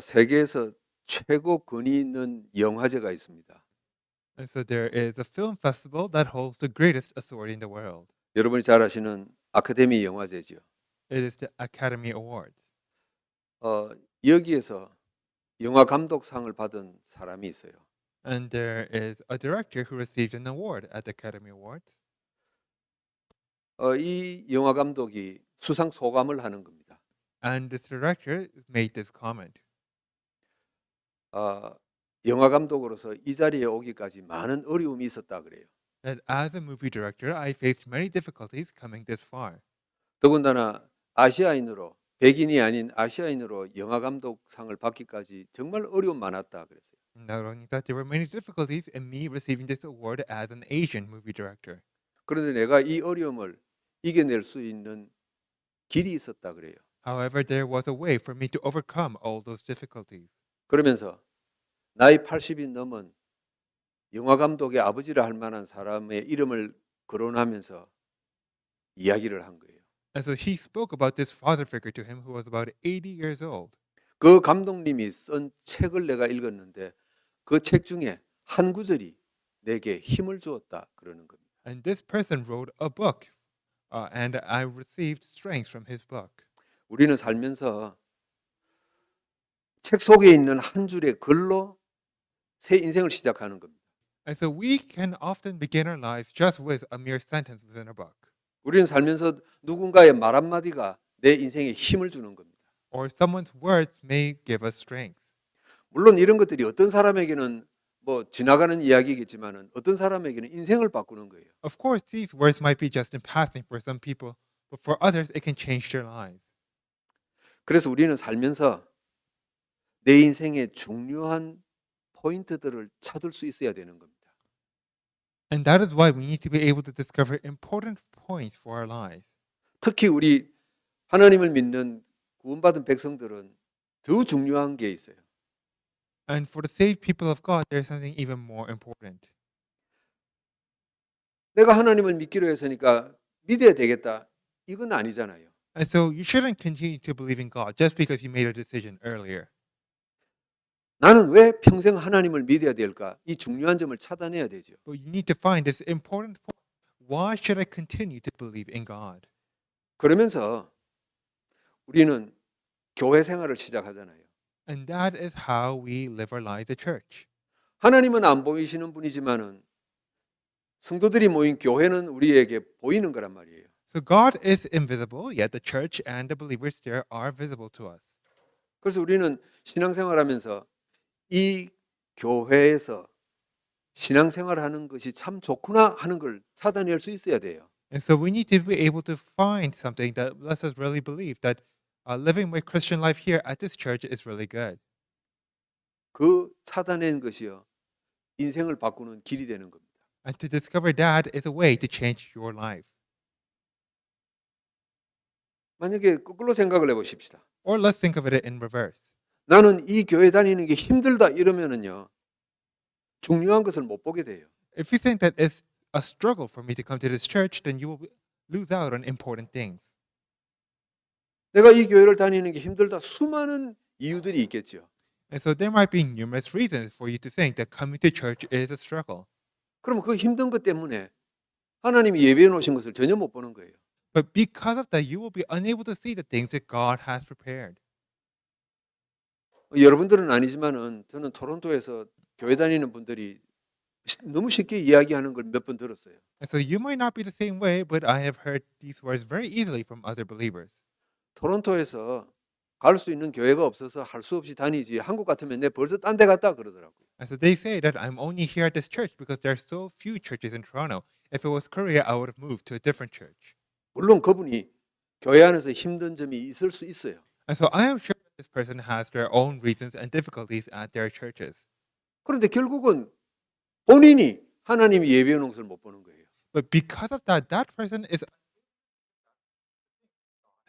세계에서 최고 권위 있는 영화제가 있습니다. And so there is a film festival that holds the greatest authority in the world. 여러분이 잘 아시는 아카데미 영화제죠. It is the Academy Awards. 어, 여기에서 영화 감독상을 받은 사람이 있어요. And there is a director who received an award at the Academy Awards. 이 영화 감독이 수상 소감을 하는 겁니다. And this director made this comment. 어, 영화 감독으로서 이 자리에 오기까지 많은 어려움이 있었다 그래요. That as a movie director, I faced many difficulties coming this far. 더군다나 아시아인으로 백인이 아닌 아시아인으로 영화 감독상을 받기까지 정말 어려움 많았다 그랬어요. Not only that, there were many difficulties in me receiving this award as an Asian movie director. 그런데 내가 이 어려움을 이겨낼 수 있는 길이 있었다 그래요. However, there was a way for me to overcome all those difficulties. 그러면서 나이 80이 넘은 영화 감독의 아버지라 할 만한 사람의 이름을 거론하면서 이야기를 한 거예요. And so he spoke about this father figure to him who was about 80 years old. 그 감독님이 쓴 책을 내가 읽었는데 그 책 중에 한 구절이 내게 힘을 주었다 그러는 겁니다. And this person wrote a book, and I received strength from his book. 우리는 살면서 책 속에 있는 한 줄의 글로 새 인생을 시작하는 겁니다. And so we can often begin our lives just with a mere sentence within a book. 우리는 살면서 누군가의 말 한마디가 내 인생에 힘을 주는 겁니다. Or someone's words may give us strength. 물론 이런 것들이 어떤 사람에게는 뭐 지나가는 이야기겠지만은 어떤 사람에게는 인생을 바꾸는 거예요. Of course, these words might be just in passing for some people, but for others, it can change their lives. 그래서 우리는 살면서 내 인생의 중요한 포인트들을 찾을 수 있어야 되는 겁니다. And that is why we need to be able to discover important points for our lives. 특히 우리 하나님을 믿는 구원받은 백성들은 더 중요한 게 있어요. And for the saved people of God, there's something even more important. 내가 하나님을 믿기로 했으니까 믿어야 되겠다. 이건 아니잖아요. And so you shouldn't continue to believe in God just because you made a decision earlier. 나는 왜 평생 하나님을 믿어야 될까? 이 중요한 점을 찾아내야 되죠. But you need to find this important point. Why should I continue to believe in God? 그러면서 우리는 교회 생활을 시작하잖아요. And that is how we live our lives at church. 하나님은 안 보이시는 분이지만은 성도들이 모인 교회는 우리에게 보이는 거란 말이에요. So God is invisible, yet the church and the believers there are visible to us. 그래서 우리는 신앙생활하면서 이 교회에서 신앙생활하는 것이 참 좋구나 하는 걸 찾아낼 수 있어야 돼요. And so we need to be able to find something that lets us really believe that living my Christian life here at this church is really good. 그 찾아낸 것이요 인생을 바꾸는 길이 되는 겁니다. And to discover that is a way to change your life. 만약에 거꾸로 생각을 해보십시다. Or let's think of it in reverse. 나는 이 교회 다니는 게 힘들다 이러면은요 중요한 것을 못 보게 돼요. If you think that it's a struggle for me to come to this church, then you will lose out on important things. 내가 이 교회를 다니는 게 힘들다 수많은 이유들이 있겠죠. And so there might be numerous reasons for you to think that coming to church is a struggle. 그러면 그 힘든 것 때문에 하나님이 예배해 놓으신 것을 전혀 못 보는 거예요. But because of that, you will be unable to see the things that God has prepared. 여러분들은 아니지만은 저는 토론토에서 교회 다니는 분들이 너무 쉽게 이야기하는 걸 몇 번 들었어요. And so you might not be the same way, but I have heard these words very easily from other believers. 토론토에서 갈 수 있는 교회가 없어서 할 수 없이 다니지. 한국 같으면 내 벌써 딴 데 갔다 그러더라고요. And so they say that I'm only here at this church because there are so few churches in Toronto. If it was Korea, I would have moved to a different church. 물론 그분이 교회 안에서 힘든 점이 있을 수 있어요. And so I am sure that this person has their own reasons and difficulties at their churches. 그런데 결국은 본인이 하나님이 예배해 놓은 것을 못 보는 거예요. But because of that, that person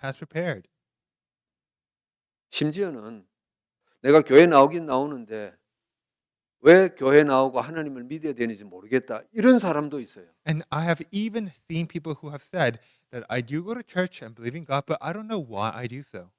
has prepared. 심지어는 내가 교회 나오긴 나오는데 왜 교회 나오고 하나님을 믿어야 되는지 모르겠다. 이런 사람도 있어요. And I have even seen people who have said that I do go to church and believe in God, but I don't know why I do so.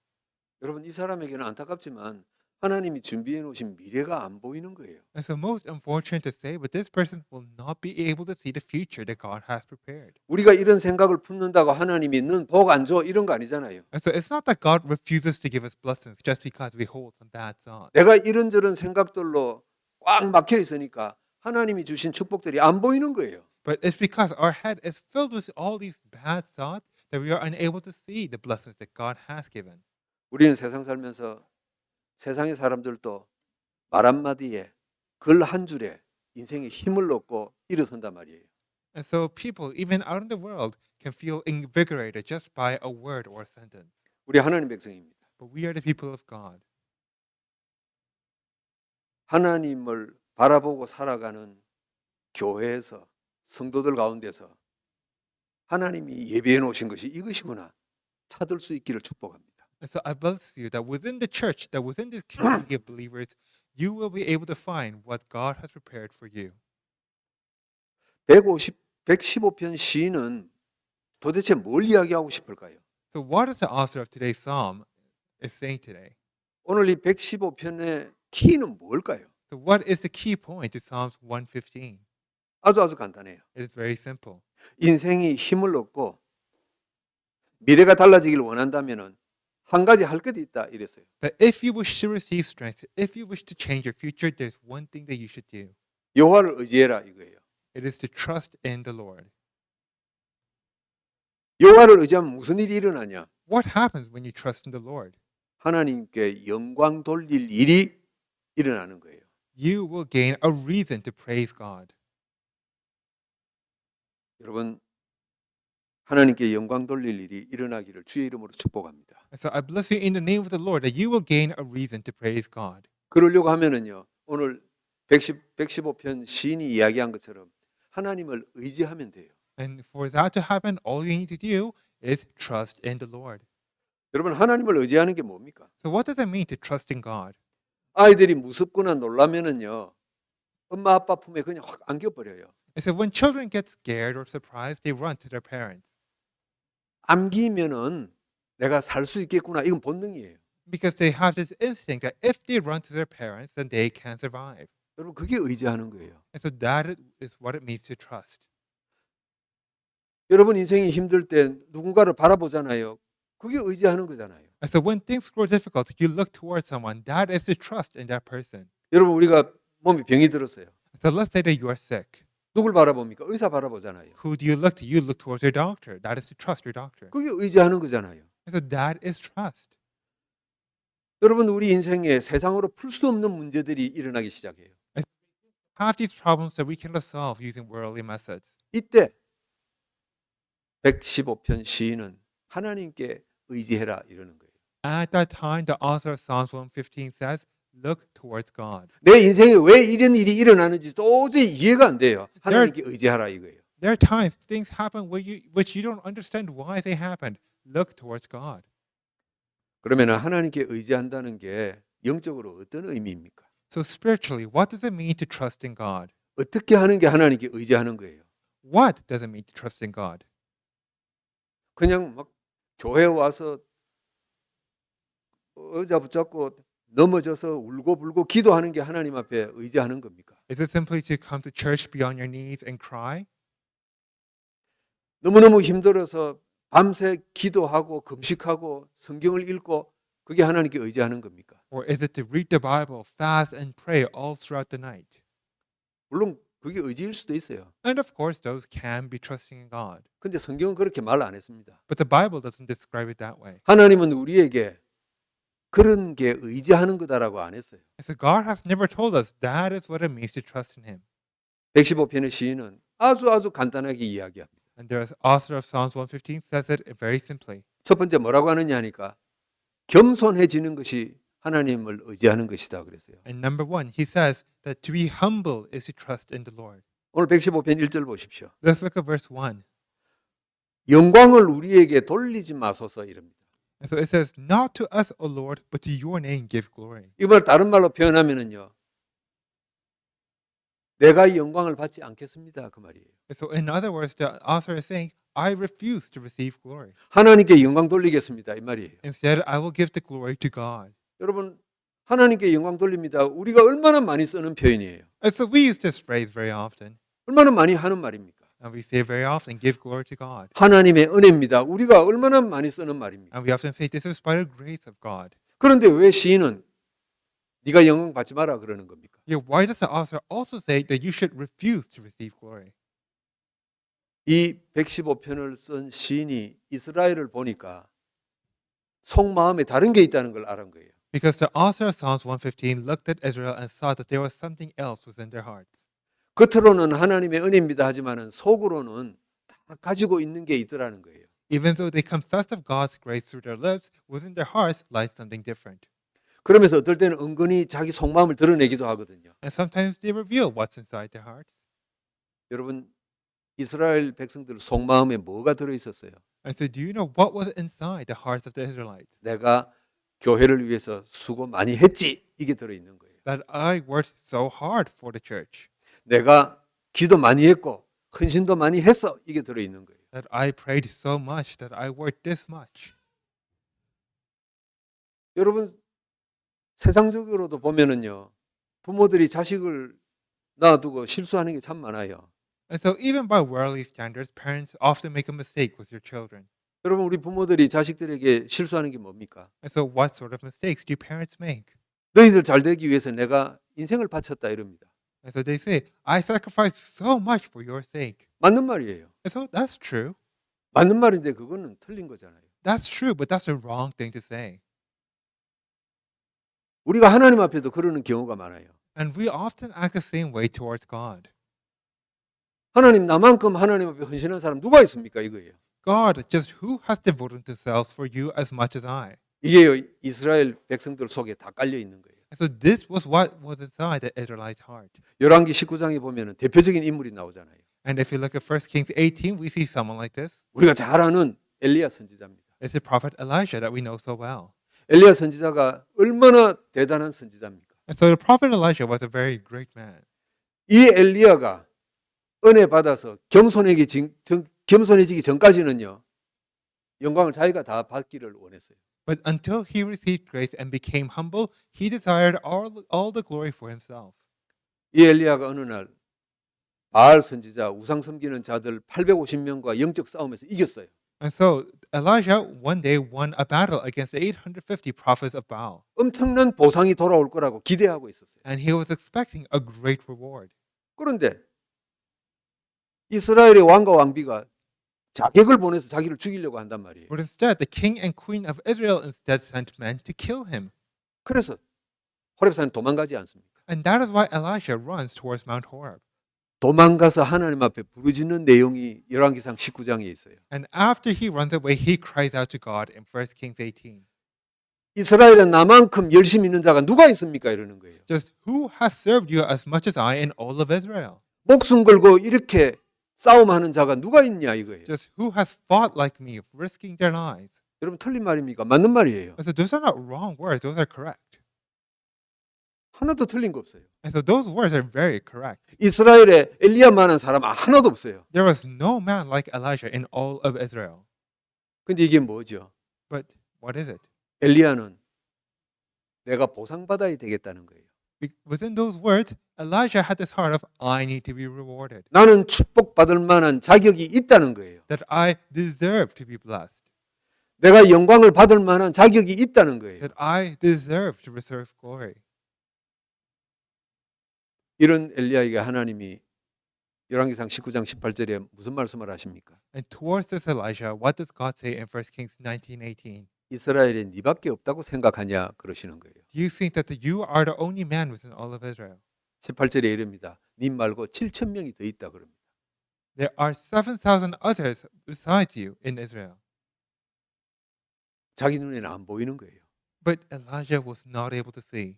여러분 이 사람에게는 안타깝지만 하나님이 준비해 놓으신 미래가 안 보이는 거예요. And so most unfortunate to say, but this person will not be able to see the future that God has prepared. 우리가 이런 생각을 품는다고 하나님이 넌 복 안 줘 이런 거 아니잖아요. And so it's not that God refuses to give us blessings just because we hold some bad thoughts. 내가 이런저런 생각들로 꽉 막혀 있으니까 하나님이 주신 축복들이 안 보이는 거예요. But it's because our head is filled with all these bad thoughts that we are unable to see the blessings that God has given. 우리는 세상 살면서 세상의 사람들도 말 한마디에 글 한 줄에 인생에 힘을 얻고 일어선단 말이에요. And so people, even out in the world, can feel invigorated just by a word or a sentence. 우리 하나님 백성입니다. But we are the people of God. 하나님을 바라보고 살아가는 교회에서 성도들 가운데서 하나님이 예비해 놓으신 것이 이것이구나 찾을 수 있기를 축복합니다. And so I bless you that within the church, that within this community of believers, you will be able to find what God has prepared for you. 115편 시인은 도대체 뭘 이야기하고 싶을까요? So what is the author of today's psalm is saying today? 오늘 이 115편의 키는 뭘까요? So what is the key point to Psalms 115? 아주 간단해요. It is very simple. 인생이 힘을 얻고 미래가 달라지기를 원한다면은 한 가지 할 것이 있다 이랬어요. That if you wish to receive strength, if you wish to change your future, there's one thing that you should do. 여호와를 의지해라 이거예요. It is to trust in the Lord. 여호와를 의지하면 무슨 일이 일어나냐? What happens when you trust in the Lord? 하나님께 영광 돌릴 일이 일어나는 거예요. You will gain a reason to praise God. 여러분 하나님께 영광 돌릴 일이 일어나기를 주의 이름으로 축복합니다. And so I bless you in the name of the Lord that you will gain a reason to praise God. 그러려고 하면은요. 오늘 115편 시인이 이야기한 것처럼 하나님을 의지하면 돼요. And for that to happen, all you need to do is trust in the Lord. 여러분 하나님을 의지하는 게 뭡니까? So what does that mean to trust in God? 아이들이 무섭거나 놀라면은요. 엄마 아빠 품에 그냥 확 안겨버려요. And so when children get scared or surprised, they run to their parents. 안기면은 내가 살 수 있겠구나. 이건 본능이에요. Because they have this instinct that if they run to their parents, then they can survive. 여러분 그게 의지하는 거예요. And so that is what it means to trust. 여러분 인생이 힘들 때 누군가를 바라보잖아요. 그게 의지하는 거잖아요. And so when things grow difficult, you look towards someone. That is to trust in that person. 여러분 우리가 몸에 병이 들었어요. So let's say that you are sick. 누굴 바라봅니까? 의사 바라보잖아요. Who do you look to? You look towards your doctor. That is to trust your doctor. 그게 의지하는 거잖아요. And so that is trust. 여러분 우리 인생에 세상으로 풀 수 없는 문제들이 일어나기 시작해요. Have these problems that we cannot solve using worldly methods. 이때 115편 시인은 하나님께 의지해라 이러는 거예요. At that time, the author of Psalms 115 says, look towards God. 내 인생에 왜 이런 일이 일어나는지 도저히 이해가 안 돼요. 하나님께 의지하라 이거예요. There are times things happen which you don't understand why they happened. Look towards God. 그러면 하나님께 의지한다는 게 영적으로 어떤 의미입니까? So spiritually, what does it mean to trust in God? 어떻게 하는 게 하나님께 의지하는 거예요? What does it mean to trust in God? 그냥 막 교회 와서 의자 붙잡고 넘어져서 울고불고 기도하는 게 하나님 앞에 의지하는 겁니까? Is it simply to come to church, be on your knees and cry? 너무너무 힘들어서 밤새 기도하고 금식하고 성경을 읽고 그게 하나님께 의지하는 겁니까? Or is it to read the Bible, fast and pray all throughout the night? 물론 그게 의지일 수도 있어요. And of course, those can be trusting in God. 근데 성경은 그렇게 말 안 했습니다. But the Bible doesn't describe it that way. 하나님은 우리에게 그런 게 의지하는 거다라고 안 했어요. And so God has never told us that is what it means to trust in Him. 115편의 시인은 아주 간단하게 이야기합니다. And the author of Psalms 115 says it very simply. 첫 번째 뭐라고 하느냐 하니까 겸손해지는 것이 하나님을 의지하는 것이다 그랬어요. And number one, he says that to be humble is to trust in the Lord. 오늘 115편 1절 보십시오. Let's look at verse 1. 영광을 우리에게 돌리지 마소서 이럽니다. And so it says, not to us, O Lord, but to your name give glory. 이걸 다른 말로 표현하면은요. 내가 이 영광을 받지 않겠습니다. 그 말이에요. And so in other words, the author is saying, I refuse to receive glory. 하나님께 영광 돌리겠습니다. 이 말이에요. Instead, I will give the glory to God. 여러분 하나님께 영광 돌립니다. 우리가 얼마나 많이 쓰는 표현이에요. And so we use this phrase very often. 얼마나 많이 하는 말입니까? And we say very often, give glory to God. 하나님의 은혜입니다. 우리가 얼마나 많이 쓰는 말입니까? And we often say, this is by the grace of God. 그런데 왜 시인은 네가 영광 받지 마라 그러는 겁니까? Yet why does the author also say that you should refuse to receive glory? 이 115편을 쓴 시인이 이스라엘을 보니까 속마음에 다른 게 있다는 걸 알은 거예요. Because the author of Psalms 115 looked at Israel and saw that there was something else within their hearts. 겉으로는 하나님의 은혜입니다 하지만은 속으로는 다 가지고 있는 게 있더라는 거예요. Even though they confessed of God's grace through their lips, within their hearts lies something different. 그러면서 어떨 때는 은근히 자기 속마음을 드러내기도 하거든요. And sometimes they reveal what's inside their hearts. 여러분 이스라엘 백성들 속마음에 뭐가 들어 있었어요? And so do you know what was inside the hearts of the Israelites? 내가 교회를 위해서 수고 많이 했지 이게 들어 있는 거예요. That I worked so hard for the church. 내가 기도 많이 했고 헌신도 많이 했어 이게 들어 있는 거예요. That I prayed so much, that I worked this much. 여러분 세상적으로도 보면은요 부모들이 자식을 놔두고 실수하는 게 참 많아요. And so even by worldly standards, parents often make a mistake with their children. 여러분 우리 부모들이 자식들에게 실수하는 게 뭡니까? And so what sort of mistakes do parents make? 너희들 잘 되기 위해서 내가 인생을 바쳤다 이럽니다. And so they say, I sacrificed so much for your sake. 맞는 말이에요. And so that's true. 맞는 말인데 그거는 틀린 거잖아요. That's true, but that's the wrong thing to say. 우리가 하나님 앞에도 그러는 경우가 많아요. And we often act the same way towards God. 하나님 나만큼 하나님 앞에 헌신한 사람 누가 있습니까 이거예요. God, just who has devoted themselves for you as much as I? 이게요 이스라엘 백성들 속에 다 깔려 있는 거예요. And so this was what was inside the Israelite heart. 열왕기 19장에 보면은 대표적인 인물이 나오잖아요. And if you look at 1 Kings 18, we see someone like this. 우리가 잘 아는 엘리야 선지자입니다. It's the prophet Elijah that we know so well. 엘리야 선지자가 얼마나 대단한 선지자입니까? And so the prophet Elijah was a very great man. 이 엘리야가 은혜 받아서 겸손해지기 전까지는요 영광을 자기가 다 받기를 원했어요. But until he received grace and became humble, he desired all the glory for himself. 이 엘리야가 어느 날 바알 선지자 우상 섬기는 자들 850명과 영적 싸움에서 이겼어요. And so Elijah one day won a battle against 850 prophets of Baal. 엄청난 보상이 돌아올 거라고 기대하고 있었어요. And he was expecting a great reward. 그런데 이스라엘의 왕과 왕비가 자객을 보내서 자기를 죽이려고 한단 말이에요. But instead, the king and queen of Israel instead sent men to kill him. 그래서 호렙산 도망가지 않습니까? And that is why Elisha runs towards Mount Horeb. 도망가서 하나님 앞에 부르짖는 내용이 열왕기상 19장에 있어요. And after he runs away, he cries out to God in 1 Kings 18. 이스라엘에 나만큼 열심히 있는 자가 누가 있습니까? 이러는 거예요. Just who has served you as much as I in all of Israel? 목숨 걸고 이렇게 싸움하는 자가 누가 있냐 이거예요. Just who has fought like me, risking their lives? 여러분 틀린 말입니까? 맞는 말이에요. And so those are not wrong words, those are correct. 하나도 틀린 거 없어요. And so those words are very correct. 이스라엘에 엘리야만한 사람 하나도 없어요. There was no man like Elijah in all of Israel. 근데 이게 뭐죠? But what is it? 엘리야는 내가 보상받아야 되겠다는 거예요. Within those words, Elijah had this heart of, I need to be rewarded. 나는 축복받을 만한 자격이 있다는 거예요. That I deserve to be blessed. 내가 영광을 받을 만한 자격이 있다는 거예요. That I deserve to receive glory. 이런 엘리야에게 하나님이 열왕기상 19장 18절에 무슨 말씀을 하십니까? And towards this Elijah, what does God say in 1 Kings 19:18? 이스라엘에 네밖에 없다고 생각하냐 그러시는 거예요. Do you think that you are the only man within all of Israel? 18절에 이릅니다. 님 말고 7천 명이 더 있다 그럽니다. There are 7,000 others besides you in Israel. 자기 눈에는 안 보이는 거예요. But Elijah was not able to see.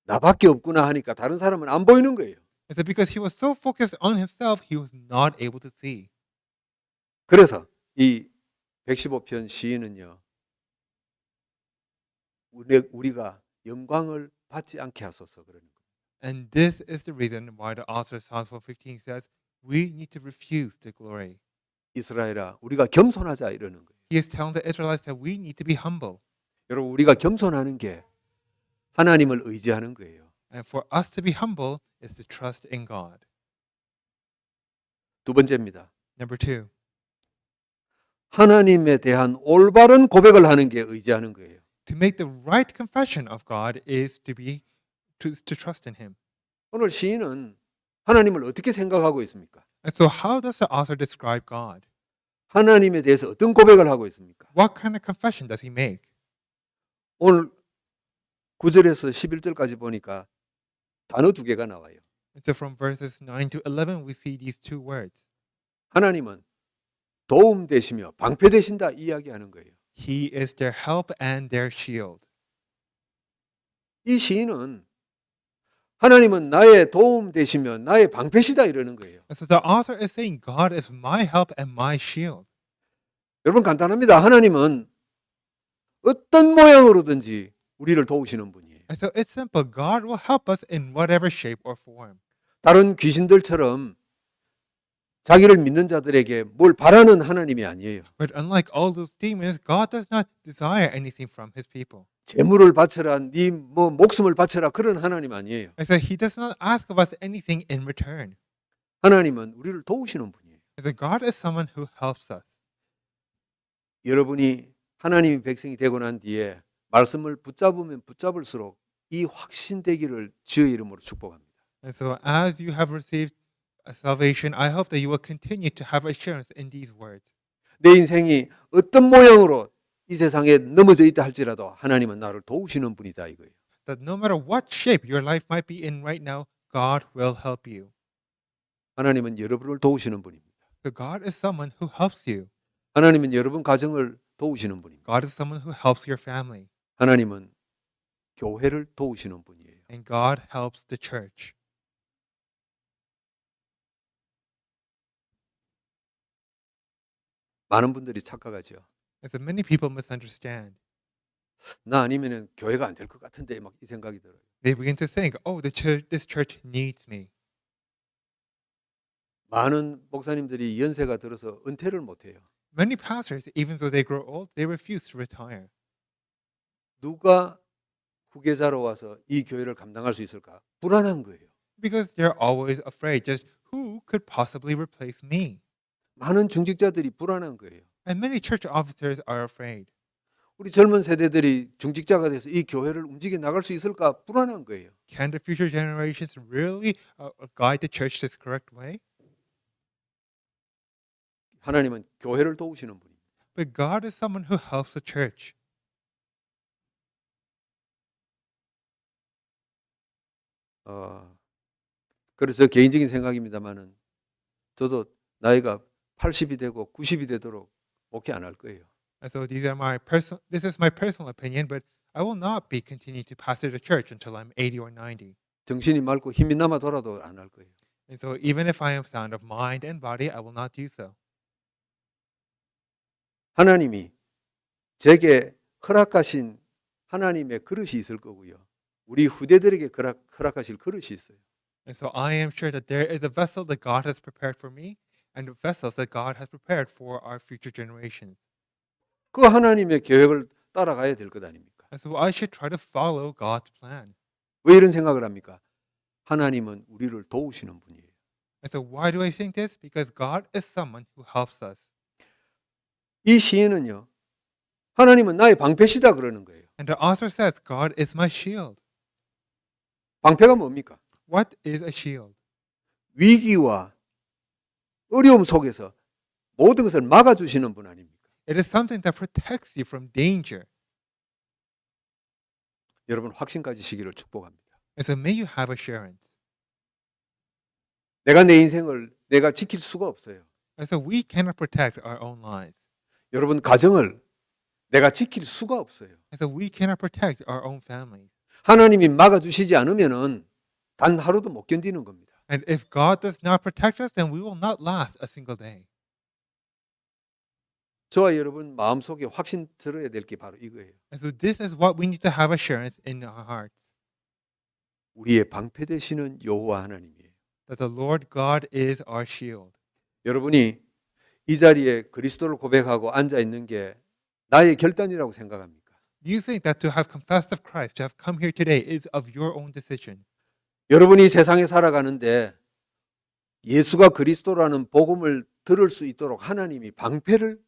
나밖에 없구나 하니까 다른 사람은 안 보이는 거예요. And so because he was so focused on himself, he was not able to see. 그래서 이 115편 시인은요. 우리가 영광을 받지 않게 하소서 그러는 거예요. And this is the reason why the author of Psalms 115 says, we need to refuse the glory. 이스라엘아, 우리가 겸손하자 이러는 거예요. He is telling the Israelites that we need to be humble. 여러분 우리가 겸손하는 게 하나님을 의지하는 거예요. And for us to be humble is to trust in God. 두 번째입니다. Number two, 하나님에 대한 올바른 고백을 하는 게 의지하는 거예요. to make the right confession of God is to trust in Him. 오늘 시인은 하나님을 어떻게 생각하고 있습니까? And so, how does the author describe God? 하나님에 대해서 어떤 고백을 하고 있습니까? What kind of confession does he make? 오늘 9절에서 11절까지 보니까 단어 두 개가 나와요. And so, from verses 9 to 11, we see these two words. 하나님은 도움 되시며 방패 되신다 이야기하는 거예요. He is their help and their shield. 이 시인은 하나님은 나의 도움 되시며 나의 방패시다 이러는 거예요. And so, the author is saying, God is my help and my shield. 여러분 간단합니다. 하나님은 어떤 모양으로든지 우리를 도우시는 분이에요. And so, it's simple. God will help us in whatever shape or form. 다른 귀신들처럼 자기를 믿는 자들에게 뭘 바라는 하나님이 아니에요. But unlike all those demons, God does not desire anything from His people. 재물을 바쳐라, 네 목숨을 바쳐라 그런 하나님 아니에요. And so, He does not ask of us anything in return. 하나님은 우리를 도우시는 분이에요. And so, God is someone who helps us. 여러분이 하나님의 백성이 되고 난 뒤에 말씀을 붙잡으면 붙잡을수록 이 확신되기를 주의 이름으로 축복합니다. And so, as you have received salvation, I hope that you will continue to have assurance in these words. 내 인생이 어떤 모양으로 이 세상에 넘어져 있다 할지라도 하나님은 나를 도우시는 분이다 이거예요. That no matter what shape your life might be in right now, God will help you. 하나님은 여러분을 도우시는 분입니다. So God is someone who helps you. 하나님은 여러분 가정을 도우시는 분입니다. God is someone who helps your family. 하나님은 교회를 도우시는 분이에요. And God helps the church. 많은 분들이 착각하죠. And so many people misunderstand. 나 아니면은 교회가 안 될 것 같은데 막 이 생각이 들어요. They begin to think, oh, this church needs me. 많은 목사님들이 연세가 들어서 은퇴를 못 해요. Many pastors, even though they grow old, they refuse to retire. 누가 후계자로 와서 이 교회를 감당할 수 있을까? 불안한 거예요. Because they're always afraid, just who could possibly replace me? 많은 중직자들이 불안한 거예요. And many church officers are afraid. 우리 젊은 세대들이 중직자가 돼서 이 교회를 움직여 나갈 수 있을까? 불안한 거예요. Can the future generations really guide the church this correct way? 하나님은 교회를 도우시는 분입니다. But God is someone who helps the church. 그래서 개인적인 생각입니다만은 저도 나이가 80이 되고 90이 되도록 목회 안 할 거예요. And so this is my personal opinion, but I will not be continuing to pastor the church until I'm 80 or 90. 정신이 맑고 힘이 남아 돌아도 안 할 거예요. And so even if I am sound of mind and body, I will not do so. 하나님이 제게 허락하신 하나님의 그릇이 있을 거고요. 우리 후대들에게 허락하실 그릇이 있어요. And so I am sure that there is a vessel that God has prepared for me and the vessels that God has prepared for our future generations. 그 하나님의 계획을 따라가야 될 것 아닙니까? And so I should try to follow God's plan. 왜 이런 생각을 합니까? 하나님은 우리를 도우시는 분이에요. And so why do I think this? Because God is someone who helps us. 이 시인은요. 하나님은 나의 방패시다 그러는 거예요. And the author says, God is my shield. 방패가 뭡니까? What is a shield? 위기와 어려움 속에서 모든 것을 막아주시는 분 아닙니까? It is something that protects you from danger. 여러분 확신 가지시기를 축복합니다. And so may you have assurance. 내가 내 인생을 내가 지킬 수가 없어요. And so we cannot protect our own lives. 여러분 가정을 내가 지킬 수가 없어요. And so we cannot protect our own families. 하나님이 막아주시지 않으면은 단 하루도 못 견디는 겁니다. And if God does not protect us, then we will not last a single day. 저와 여러분 마음속에 확신 들어야 될 게 바로 이거예요. And so this is what we need to have assurance in our hearts. 우리의 방패 되시는 여호와 하나님이에요. That the Lord God is our shield. 여러분이 이 자리에 그리스도를 고백하고 앉아 있는 게 나의 결단이라고 생각합니까? Do you think that to have confessed of Christ, to have come here today, is of your own decision? 여러분이 세상에 살아가는데 예수가 그리스도라는 복음을 들을 수 있도록 하나님이 방패를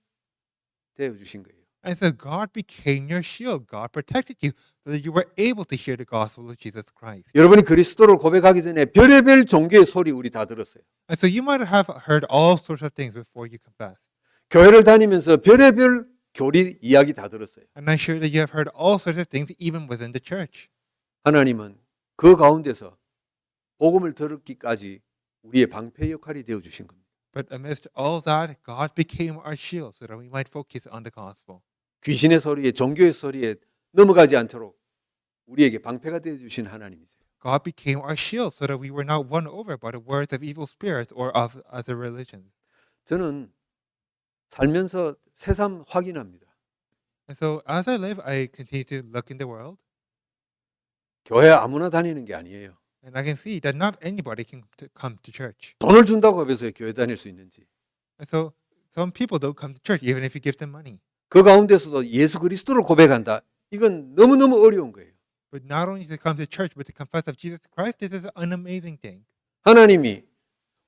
대어 주신 거예요. And so God became your shield. God protected you so that you were able to hear the gospel of Jesus Christ. 여러분이 그리스도를 고백하기 전에 별의별 종교의 소리 우리 다 들었어요. And so you might have heard all sorts of things before you confess. 교회를 다니면서 별의별 교리 이야기 다 들었어요. And I'm sure that you have heard all sorts of things even within the church. 하나님은 그 가운데서 복음을 들었기까지 우리의 방패 역할이 되어 주신 겁니다. But amidst all that, God became our shield so that we might focus on the gospel. 귀신의 소리에 종교의 소리에 넘어가지 않도록 우리에게 방패가 되어 주신 하나님이세요. God became our shield so that we were not won over by the words of evil spirits or of other religions. 저는 살면서 새삼 확인합니다. And so as I live, I continue to look in the world, 교회 아무나 다니는 게 아니에요. and I can see that not anybody can come to church. 돈을 준다고 해서 교회 다닐 수 있는지. And so some people don't come to church even if you give them money. 그 가운데서도 예수 그리스도를 고백한다. 이건 너무너무 어려운 거예요. But not only to come to church, but to confess of Jesus Christ, this is an amazing thing. 하나님이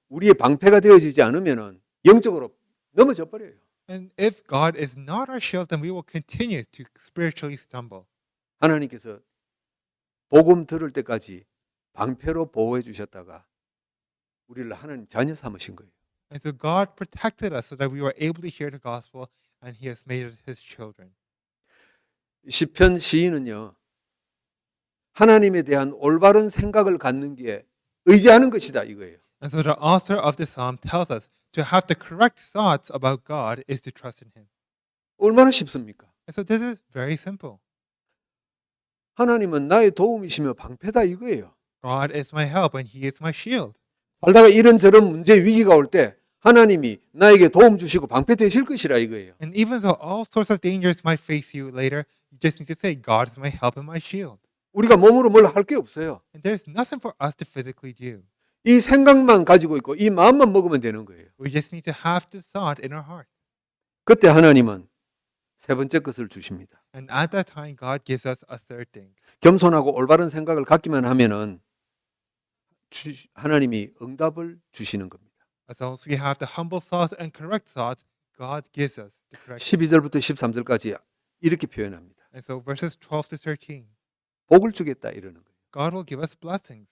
우리의 방패가 되어지지 않으면 영적으로 넘어져 버려요. And if God is not our shield, then we will continue to spiritually stumble. 하나님께서 복음 들을 때까지 방패로 보호해 주셨다가 우리를 하나님 자녀 삼으신 거예요. And so God protected us so that we were able to hear the gospel, and He has made us His children. 시편 시인은요. 하나님에 대한 올바른 생각을 갖는 게 의지하는 것이다 이거예요. And so the author of the psalm tells us to have the correct thoughts about God is to trust in Him. 얼마나 쉽습니까? And so this is very simple. 하나님은 나의 도움이시며 방패다 이거예요. God is my help, and He is my shield. 살다가 이런저런 문제 위기가 올 때 하나님이 나에게 도움 주시고 방패 되실 것이라 이거예요. And even though all sorts of dangers might face you later, you just need to say, God is my help and my shield. 우리가 몸으로 뭘 할 게 없어요. And there's nothing for us to physically do. 이 생각만 가지고 있고 이 마음만 먹으면 되는 거예요. We just need to have the thought in our heart. 그때 하나님은 세 번째 것을 주십니다. And at that time, God gives us a third thing. 겸손하고 올바른 생각을 갖기만 하면은 하나님이 응답을 주시는 겁니다. As long as we have the humble thoughts and correct thoughts, God gives us the correct. 12절부터 13절까지 이렇게 표현합니다. And so verses 12 to 13, 복을 주겠다 이러는 거예요. God will give us blessings.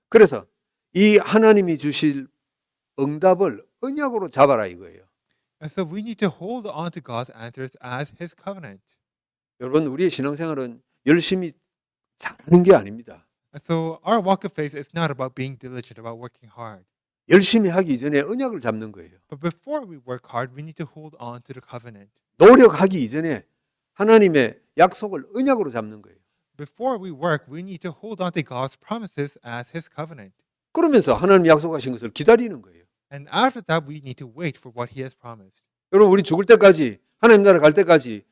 그래서 이 하나님이 주실 응답을 언약으로 잡아라 이거예요. And so we need to hold on to God's answers as His covenant. 여러분 우리의 신앙생활은 열심히 잘하는 게 아닙니다. And so our walk of faith is not about being diligent, about working hard. 열심히 하기 이전에 언약을 잡는 거예요. But before we work hard, we need to hold on to the covenant. 노력하기 이전에 하나님의 약속을 언약으로 잡는 거예요. Before we work, we need to hold on to God's promises as His covenant. 그러면서 하나님 약속하신 것을 기다리는 거예요. And after that, we need to wait for what He has promised. 여러분 우리 죽을 때까지 하나님 나라 갈 때까지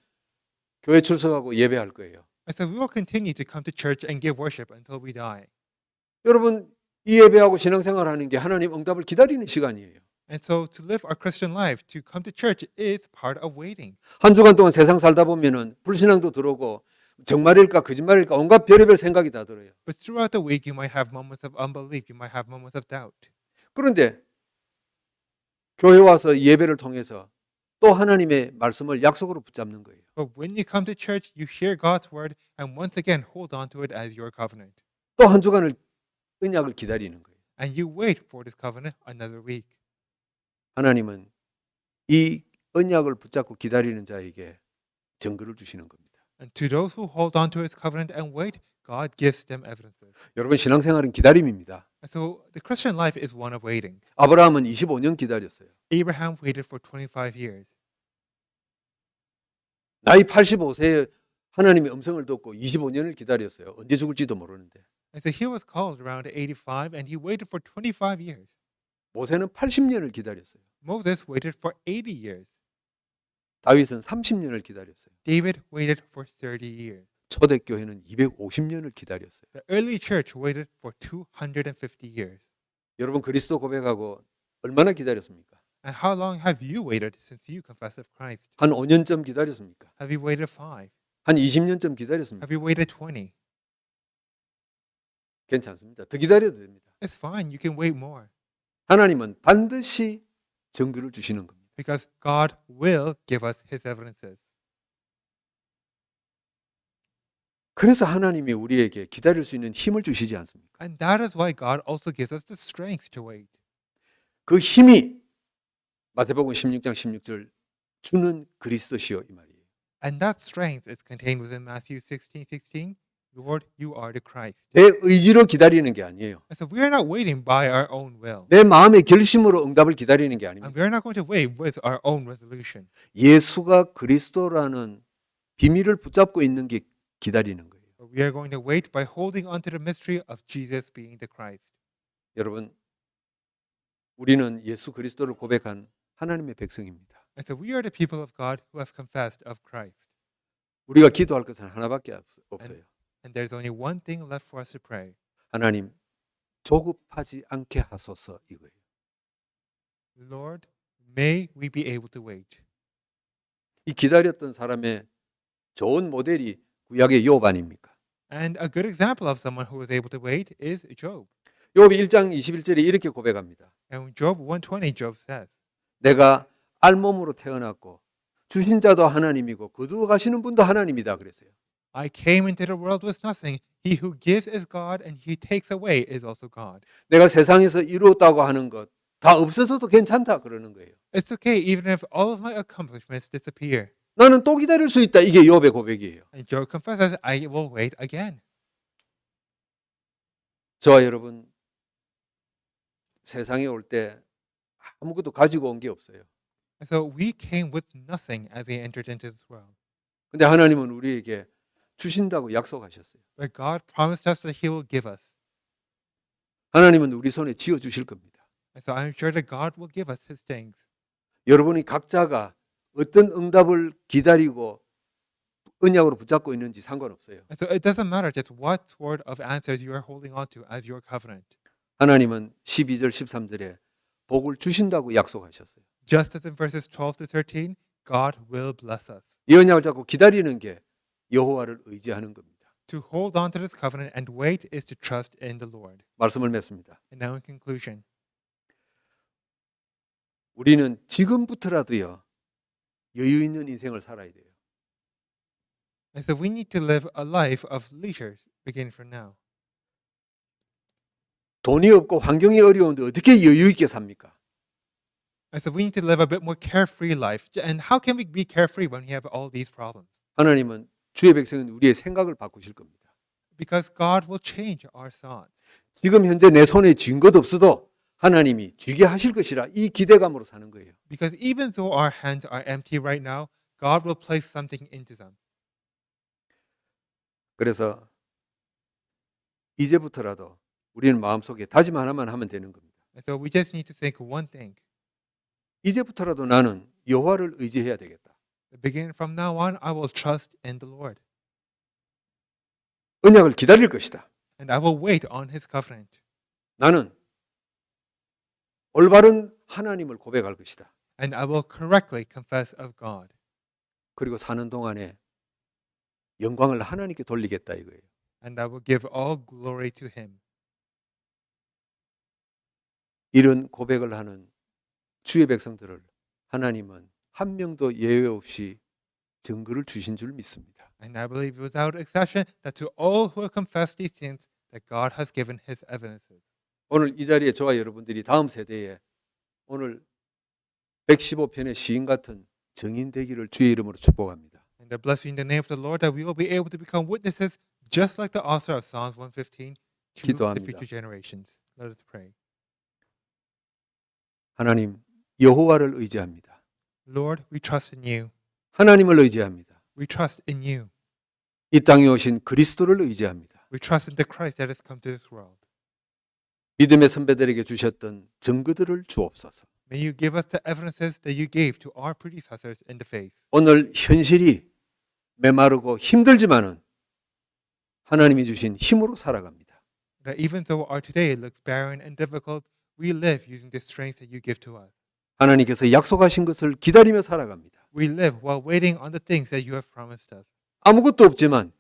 교회 출석하고 예배할 거예요. And so we will continue to come to church and give worship until we die. 여러분 이 예배하고 신앙생활하는 게 하나님 응답을 기다리는 시간이에요. And so to live our Christian life, to come to church is part of waiting. 한 주간 동안 세상 살다 보면은 불신앙도 들어오고 정말일까 거짓말일까 온갖 별의별 생각이 다 들어요. But throughout the week, you might have moments of unbelief. You might have moments of doubt. 그런데 교회 와서 예배를 통해서 또 하나님의 말씀을 약속으로 붙잡는 거예요. But when you come to church, you hear God's word and once again hold on to it as your covenant. 또 한 주간을 언약을 기다리는 거예요. And you wait for this covenant another week. 하나님은 이 언약을 붙잡고 기다리는 자에게 증거를 주시는 겁니다. And to those who hold on to His covenant and wait, God gives them evidences. 여러분 신앙생활은 기다림입니다. And so the Christian life is one of waiting. 아브라함은 25년 기다렸어요. Abraham waited for 25 years. 나이 85세에 하나님의 음성을 듣고 25년을 기다렸어요. 언제 죽을지도 모르는데. And so he was called around 85 and he waited for 25 years. 모세는 80년을 기다렸어요. Moses waited for 80 years. 다윗은 30년을 기다렸어요. David waited for 30 years. 초대교회는 250년을 기다렸어요. The early church waited for 250 years. 여러분 그리스도 고백하고 얼마나 기다렸습니까? And how long have you waited since you confessed of Christ? 한 5년쯤 기다렸습니까? Have you waited 5? 한 20년쯤 기다렸습니다. Have you waited 20? 괜찮습니다. 더 기다려도 됩니다. It's fine. You can wait more 하나님은 반드시 증거를 주시는 겁니다. because God will give us His evidences. 그래서 하나님이 우리에게 기다릴 수 있는 힘을 주시지 않습니까? And that is why God also gives us the strength to wait. 그 힘이 마태복음 16장 16절 주는 그리스도시요 이 말이에요. And that strength is contained within Matthew 16:16. Lord, you are the Christ. 내 의지로 기다리는 게 아니에요. And so we are not waiting by our own will. 내 마음의 결심으로 응답을 기다리는 게 And 아닙니다. we are not going to wait with our own resolution. 예수가 그리스도라는 비밀을 붙잡고 있는 게 기다리는 거예요. But we are going to wait by holding on to the mystery of Jesus being the Christ. 여러분, 우리는 예수 그리스도를 고백한 하나님의 백성입니다. And so we are the people of God who have confessed of Christ. 우리가 기도할 것은 하나밖에 없어요. And there's only one thing left for us to pray. 하나님, 조급하지 않게 하소서 이거예요. Lord, may we be able to wait. 이 기다렸던 사람의 좋은 모델이 구약의 욥 아닙니까? And a good example of someone who was able to wait is Job. 욥 1장 21절에 이렇게 고백합니다. And Job 1:20, Job says, 내가 알몸으로 태어났고 주신 자도 하나님이고 거두어 가시는 분도 하나님이다 그랬어요. I came into the world with nothing. He who gives is God, and he takes away is also God. 내가 세상에서 이루었다고 하는 것 다 없어서도 괜찮다 그러는 거예요. It's okay even if all of my accomplishments disappear. 나는 또 기다릴 수 있다. 이게 욥의 고백이에요. And Job confesses, I will wait again. 저와 여러분 세상에 올 때 아무것도 가지고 온 게 없어요. And so we came with nothing as we entered into this world. 근데 하나님은 우리에게 주신다고 약속하셨어요. But God promised us that He will give us. 하나님은 우리 손에 쥐어 주실 겁니다. And so I'm sure that God will give us His things. 여러분이 각자가 어떤 응답을 기다리고 언약으로 붙잡고 있는지 상관없어요. And so it doesn't matter just what sort of answers you are holding on to as your covenant. 하나님은 12절 13절에 복을 주신다고 약속하셨어요. Just as in verses 12 to 13, God will bless us. 이 언약을 잡고 기다리는 게 여호와를 의지하는 겁니다. To hold on to this covenant and wait is to trust in the Lord. 말씀을 맺습니다. And now in conclusion, 우리는 지금부터라도요 여유 있는 인생을 살아야 돼요. and so we need to live a life of leisure beginning from now. 돈이 없고 환경이 어려운데 어떻게 여유 있게 삽니까? And so we need to live a bit more carefree life. And how can we be carefree when we have all these problems? 하나님은 주의 백성은 우리의 생각을 바꾸실 겁니다. Because God will change our thoughts. 지금 현재 내 손에 쥔 것 없어도 하나님이 쥐게 하실 것이라 이 기대감으로 사는 거예요. Because even though our hands are empty right now, God will place something into them. 그래서 이제부터라도 우리는 마음속에 다짐 하나만 하면 되는 겁니다. And so we just need to think one thing. 이제부터라도 나는 여호와를 의지해야 되겠다. Beginning from now on, I will trust in the Lord. 언약을 기다릴 것이다. And I will wait on His covenant. 나는 올바른 하나님을 고백할 것이다. And I will correctly confess of God. 그리고 사는 동안에 영광을 하나님께 돌리겠다 이거예요. And I will give all glory to Him. 이런 고백을 하는 주의 백성들을 하나님은 한 명도 예외 없이 증거를 주신 줄 믿습니다. And I believe without exception that to all who have confessed these sins, that God has given His evidences. 오늘 이 자리에 저와 여러분들이 다음 세대에 오늘 115편의 시인 같은 증인 되기를 주의 이름으로 축복합니다. And I bless you in the name of the Lord that we will be able to become witnesses just like the author of Psalms 115 to the 기도합니다. future generations. Let us pray. 하나님, 여호와를 의지합니다. Lord, we trust in you. 하나님을 의지합니다. We trust in you. 이 땅에 오신 그리스도를 의지합니다. We trust in the Christ that has come to this world. 믿음의 선배들에게 주셨던 증거들을 주옵소서. May you give us the evidences that you gave to our predecessors in the faith. 오늘 현실이 메마르고 힘들지만은 하나님이 주신 힘으로 살아갑니다. That even though our today looks barren and difficult, we live using the strength that you give to us. 하나님께서 약속하신 것을 기다리며 살아갑니다. We live while waiting on the things that you have promised us. 아무것도 없지만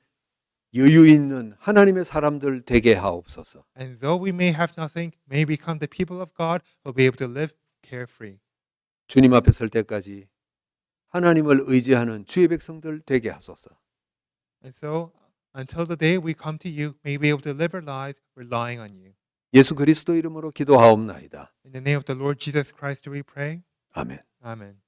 여유 있는 하나님의 사람들 되게 하옵소서. And though we may have nothing, may become the people of God who will be able to live carefree. 주님 앞에 설 때까지 하나님을 의지하는 주의 백성들 되게 하소서. And so, until the day we come to you, may we be able to live our lives relying on you. 예수 그리스도 이름으로 기도하옵나이다. In the name of the Lord Jesus Christ do we pray. 아멘. Amen.